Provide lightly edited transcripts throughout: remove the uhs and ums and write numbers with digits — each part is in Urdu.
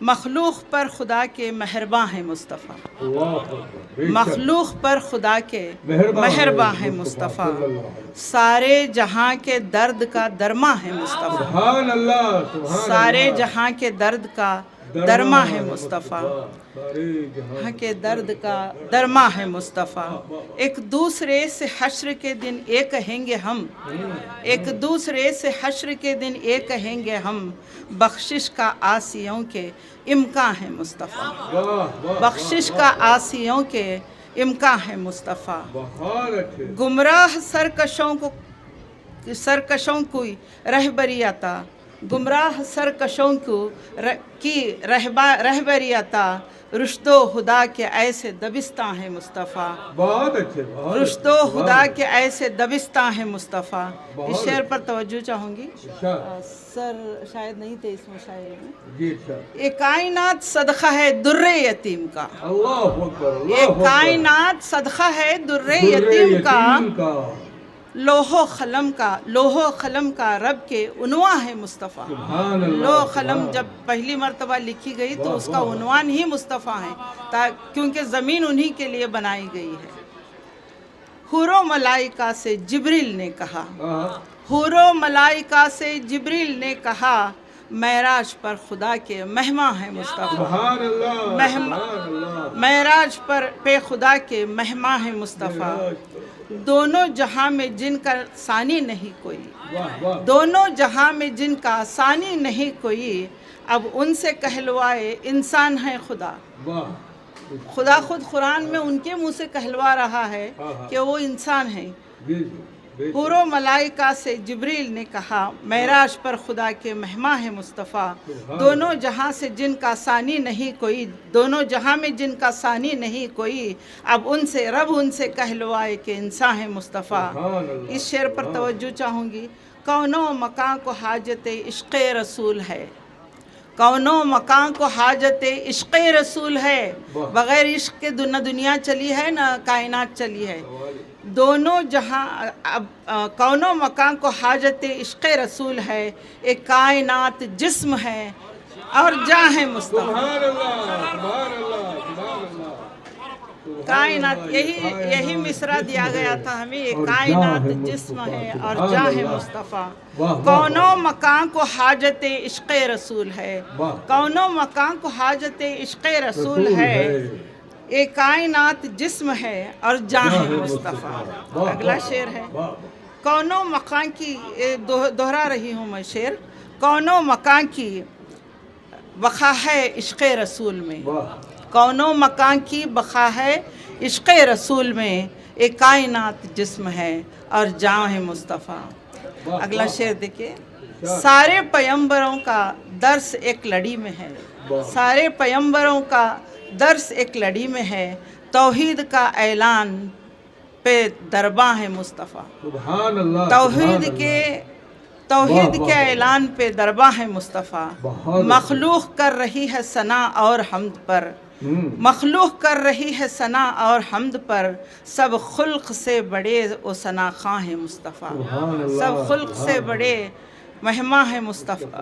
مخلوق پر خدا کے مہرباں ہیں مصطفیٰ، مخلوق پر خدا کے مہرباں ہیں مصطفیٰ، سارے جہاں کے درد کا درماں ہے مصطفیٰ، سارے جہاں کے درد کا درماں ہے مصطفیٰ، جہاں کے درد کا درماں ہے مصطفیٰ۔ ایک دوسرے سے حشر کے دن ایک کہیں گے ہم، ایک دوسرے سے حشر کے دن ایک کہیں گے ہم، بخشش کا عاصیوں کے امکان ہے مصطفیٰ، بخشش کا عاصیوں کے امکان ہے مصطفیٰ۔ گمراہ سرکشوں کی رہبری عطا، گمراہ سرکشوں کی رہبری عطا، رشد و خدا کے ایسے دبستاں ہیں مصطفیٰ، بہت اچھے، رشد و خدا کے ایسے دبستاں ہیں مصطفیٰ۔ اس شعر پر توجہ چاہوں گی، سر شاید نہیں تھے اس مشاعرے میں۔ یہ کائنات صدقہ ہے در یتیم کا، یہ کائنات صدقہ ہے در یتیم کا، لوح و قلم کا رب کے عنوان ہے مصطفیٰ۔ لوح و قلم جب پہلی مرتبہ لکھی گئی تو اس کا عنوان ہی مصطفیٰ ہے، کیونکہ زمین انہی کے لیے بنائی گئی ہے۔ حور و ملائکہ سے جبریل نے کہا، حور و ملائکہ سے جبریل نے کہا، معراج پر خدا کے مہماں ہے مصطفیٰ، معراج پر خدا کے مہماں ہے مصطفیٰ۔ دونوں جہاں میں جن کا ثانی نہیں کوئی، دونوں جہاں میں جن کا ثانی نہیں کوئی، اب ان سے کہلوائے انسان ہے خدا۔ خدا خود قرآن میں ان کے منہ سے کہلوا رہا ہے کہ وہ انسان ہیں۔ حور و ملائکہ سے جبریل نے کہا، معراج پر خدا کے مہماں ہے مصطفیٰ، دونوں جہاں سے جن کا ثانی نہیں کوئی، دونوں جہاں میں جن کا ثانی نہیں کوئی، اب ان سے رب ان سے کہلوائے کہ انسان ہے مصطفیٰ۔ اس شعر پر توجہ چاہوں گی۔ کون و مکان کو حاجت عشق رسول ہے، کون و مکان کو حاجت عشق رسول ہے، بغیر عشق کے نہ دنیا چلی ہے نہ کائنات چلی ہے۔ دونوں جہاں کون و مکان کو حاجت عشق رسول ہے، ایک کائنات جسم ہے اور جاں ہے مصطفیٰ۔ کائنات یہی مصرع دیا گیا تھا ہمیں، ایک کائنات جسم ہے اور جاں ہے مصطفیٰ۔ کون و مکان کو حاجت عشق رسول ہے، کون و مکان کو حاجت عشق رسول ہے، ایک کائنات جسم ہے اور جاں ہے مصطفیٰ۔ اگلا شعر ہے، کون و مکان کی، دہرا رہی ہوں میں شعر، کون و مکان کی بقا ہے عشق رسول میں، کون و مکان کی بقا ہے عشق رسول میں، ایک کائنات جسم ہے اور جاں ہے مصطفیٰ۔ اگلا شعر دیکھیں، سارے پیمبروں کا درس ایک لڑی میں ہے، سارے پیمبروں کا درس ایک لڑی میں ہے، توحید کا اعلان پہ درباں ہے مصطفیٰ، توحید کے اعلان پہ درباں ہے مصطفیٰ۔ مخلوق کر رہی ہے ثنا اور حمد پر، مخلوق کر رہی ہے ثنا اور حمد پر، سب خلق سے بڑے و ثنا خواں ہے مصطفیٰ، سب خلق سے بڑے مہماں ہے مصطفیٰ،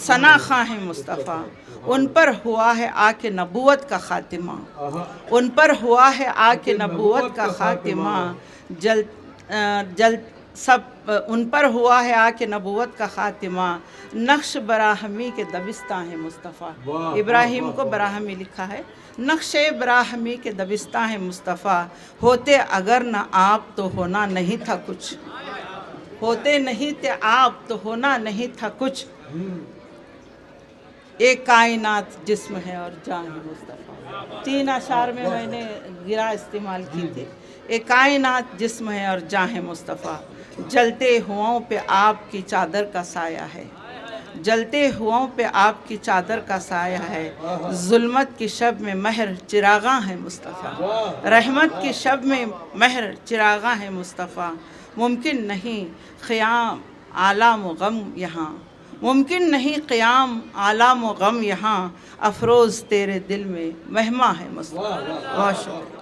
ثنا خواں ہے مصطفیٰ۔ ان پر ہوا ہے آ کے نبوت کا خاتمہ، ان پر ہوا ہے آ کے نبوت کا خاتمہ، سب ان پر ہوا ہے آ کے نبوت کا خاتمہ، نقش براہمی کے دبستاں ہے مصطفیٰ۔ ابراہیم کو براہمی لکھا ہے، نقش براہمی کے دبستاں ہے مصطفیٰ، ہوتے اگر نہ آپ تو ہونا نہیں تھا کچھ، ہوتے نہیں تھے آپ تو ہونا نہیں تھا کچھ، ایک کائنات جسم ہے اور جاں ہے مصطفیٰ۔ 3 اشعار میں نے گرا استعمال کی تھی۔ ایک کائنات جسم ہے اور جاں ہے مصطفیٰ، جلتے ہواؤں پہ آپ کی چادر کا سایہ ہے، جلتے ہواؤں پہ آپ کی چادر کا سایہ ہے، ظلمت کی شب میں مہر چراغاں ہے مصطفیٰ، رحمت کی شب میں مہر چراغاں ہے مصطفیٰ۔ ممکن نہیں قیام آلام و غم یہاں، ممکن نہیں قیام آلام و غم یہاں، افروز تیرے دل میں مہماں ہے مصطفیٰ۔ بہت شکریہ۔